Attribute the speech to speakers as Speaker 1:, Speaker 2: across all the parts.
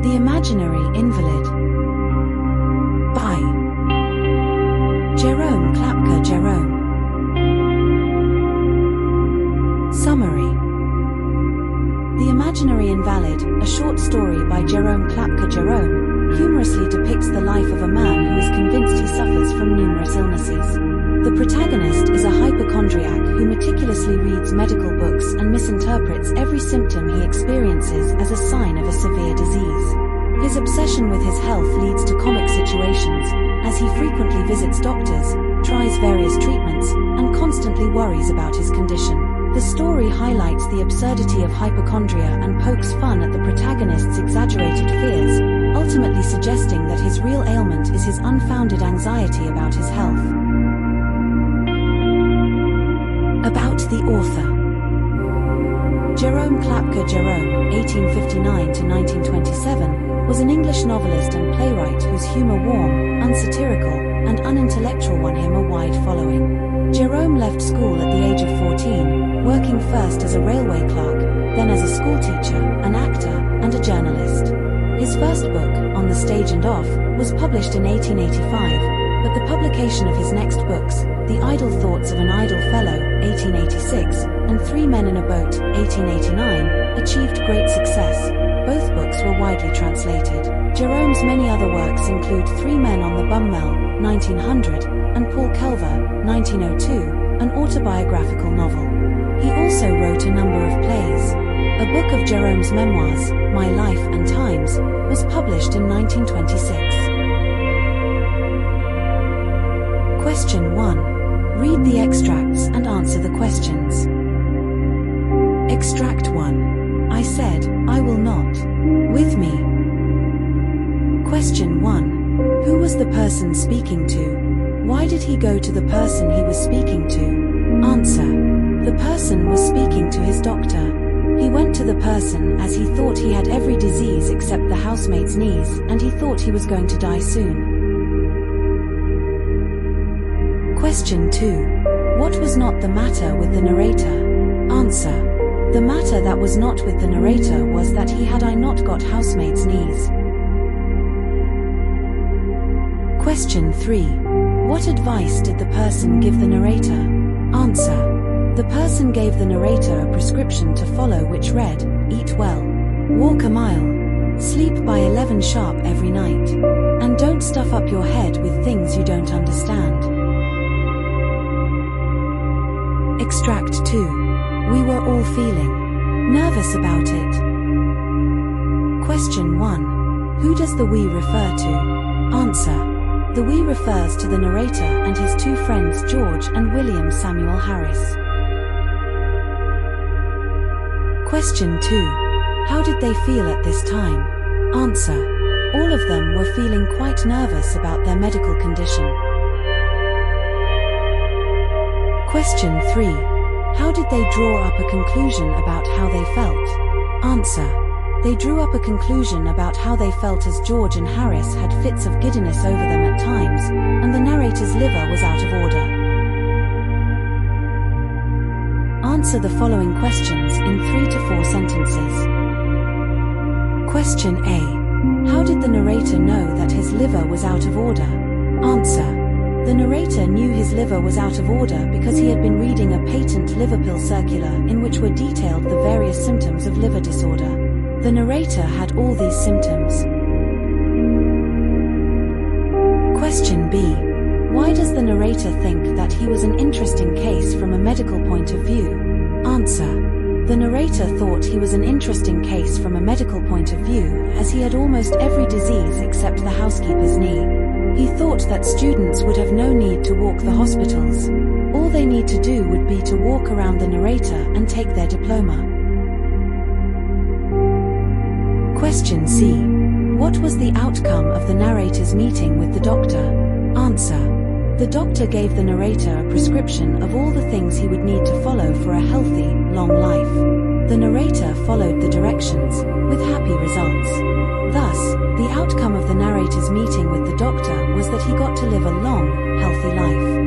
Speaker 1: The Imaginary Invalid by Jerome Klapka Jerome. Summary. The Imaginary Invalid, a short story by Jerome Klapka Jerome, humorously depicts the life of a man who is convinced he suffers from numerous illnesses. The protagonist is a hypochondriac who meticulously reads medical books and misinterprets every symptom he experiences as a sign of a severe disease. His obsession with his health leads to comic situations, as he frequently visits doctors, tries various treatments, and constantly worries about his condition. The story highlights the absurdity of hypochondria and pokes fun at the protagonist's exaggerated fears, ultimately suggesting that his real ailment is his unfounded anxiety about his health. About the author. Jerome Klapka Jerome, 1859–1927, was an English novelist and playwright whose humor, warm, unsatirical, and unintellectual, won him a wide following. Jerome left school at the age of 14, working first as a railway clerk, then as a schoolteacher, an actor, and a journalist. His first book, On the Stage and Off, was published in 1885, but the publication of his next books, The Idle Thoughts of an Idle Fellow, 1886, and Three Men in a Boat, 1889, achieved great success. Both books were widely translated. Jerome's many other works include Three Men on the Bummel, 1900, and Paul Kelver, 1902, an autobiographical novel. He also wrote a number of plays. A book of Jerome's memoirs, My Life and Times, was published in 1926. Question 1. Read the extracts and answer the questions. Extract 1. I said, I will not. With me. Question 1. Who was the person speaking to? Why did he go to the person he was speaking to? Answer. The person was speaking to his doctor. He went to the person as he thought he had every disease except the housemaid's knees, and he thought he was going to die soon. Question 2. What was not the matter with the narrator? Answer. The matter that was not with the narrator was that he had not got housemaid's knees. Question 3. What advice did the person give the narrator? Answer. The person gave the narrator a prescription to follow which read, eat well, walk a mile, sleep by 11 sharp every night, and don't stuff up your head with things you don't understand. Extract 2. We were all feeling nervous about it. Question 1. Who does the we refer to? Answer. The we refers to the narrator and his two friends George and William Samuel Harris. Question 2. How did they feel at this time? Answer. All of them were feeling quite nervous about their medical condition. Question 3. How did they draw up a conclusion about how they felt? Answer. They drew up a conclusion about how they felt as George and Harris had fits of giddiness over them at times, and the narrator's liver was out of order. Answer the following questions in 3 to 4 sentences. Question A. How did the narrator know that his liver was out of order? Answer. The narrator knew his liver was out of order because he had been reading a patent liver pill circular in which were detailed the various symptoms of liver disorder. The narrator had all these symptoms. Question B. Why does the narrator think that he was an interesting case from a medical point of view? Answer. The narrator thought he was an interesting case from a medical point of view as he had almost every disease except the housekeeper's knee. He thought that students would have no need to walk the hospitals. All they need to do would be to walk around the narrator and take their diploma. Question C. What was the outcome of the narrator's meeting with the doctor? Answer. The doctor gave the narrator a prescription of all the things he would need to follow for a healthy, long life. The narrator followed the directions, with happy results. Thus, the outcome of the narrator's meeting with the doctor was that he got to live a long, healthy life.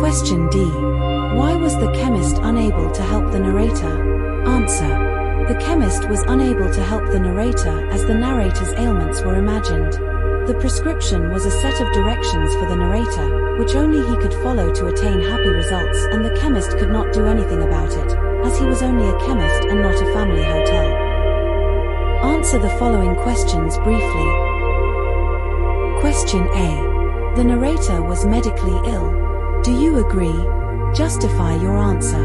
Speaker 1: Question D. Why was the chemist unable to help the narrator? Answer. The chemist was unable to help the narrator as the narrator's ailments were imagined. The prescription was a set of directions for the narrator, which only he could follow to attain happy results, and the chemist could not do anything about it, as he was only a chemist and not a family hotel. Answer the following questions briefly. Question A. The narrator was medically ill. Do you agree? Justify your answer.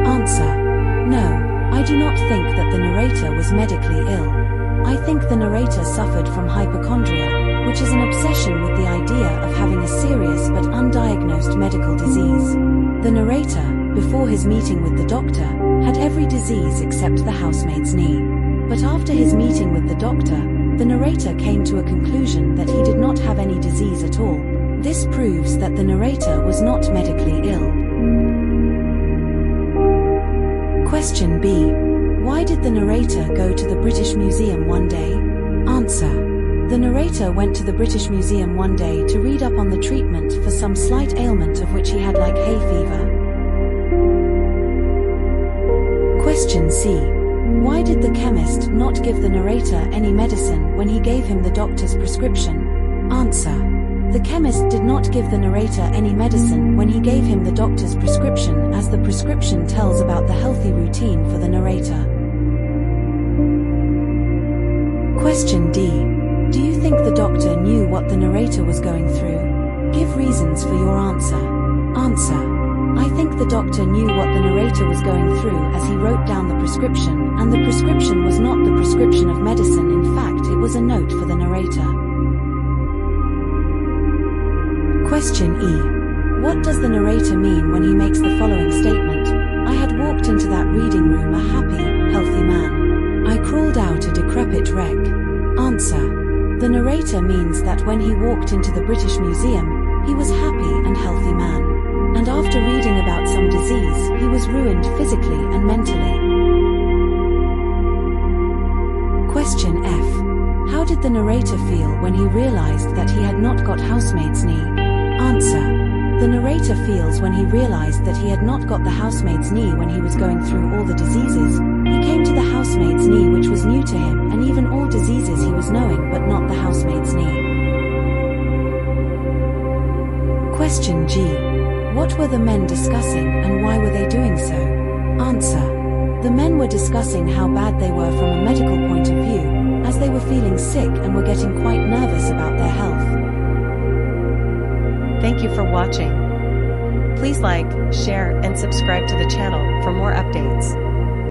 Speaker 1: Answer. No. I do not think that the narrator was medically ill. I think the narrator suffered from hypochondria, which is an obsession with the idea of having a serious but undiagnosed medical disease. The narrator, before his meeting with the doctor, had every disease except the housemaid's knee. But after his meeting with the doctor, the narrator came to a conclusion that he did not have any disease at all. This proves that the narrator was not medically ill. Question B. Why did the narrator go to the British Museum one day? Answer. The narrator went to the British Museum one day to read up on the treatment for some slight ailment of which he had, like hay fever. Question C. Why did the chemist not give the narrator any medicine when he gave him the doctor's prescription? Answer. The chemist did not give the narrator any medicine when he gave him the doctor's prescription, as the prescription tells about the healthy routine for the narrator. Question D. Do you think the doctor knew what the narrator was going through? Give reasons for your answer. Answer. I think the doctor knew what the narrator was going through as he wrote down the prescription, and the prescription was not the prescription of medicine. In fact, it was a note for the narrator. Question E. What does the narrator mean when he makes the following statement? I had walked into that reading room a happy, healthy man. I crawled out a decrepit wreck. Answer. The narrator means that when he walked into the British Museum, he was happy and healthy man. And after reading about some disease, he was ruined physically and mentally. Question F. How did the narrator feel when he realized that he had not got housemaid's knee? Answer. The narrator feels when he realized that he had not got the housemaid's knee when he was going through all the diseases. He came to the housemaid's knee, which was new to him, and even all diseases he was knowing, but not the housemaid's knee. Question G. What were the men discussing and why were they doing so? Answer. The men were discussing how bad they were from a medical point of view, as they were feeling sick and were getting quite nervous about their health.
Speaker 2: Thank you for watching. Please like, share, and subscribe to the channel for more updates.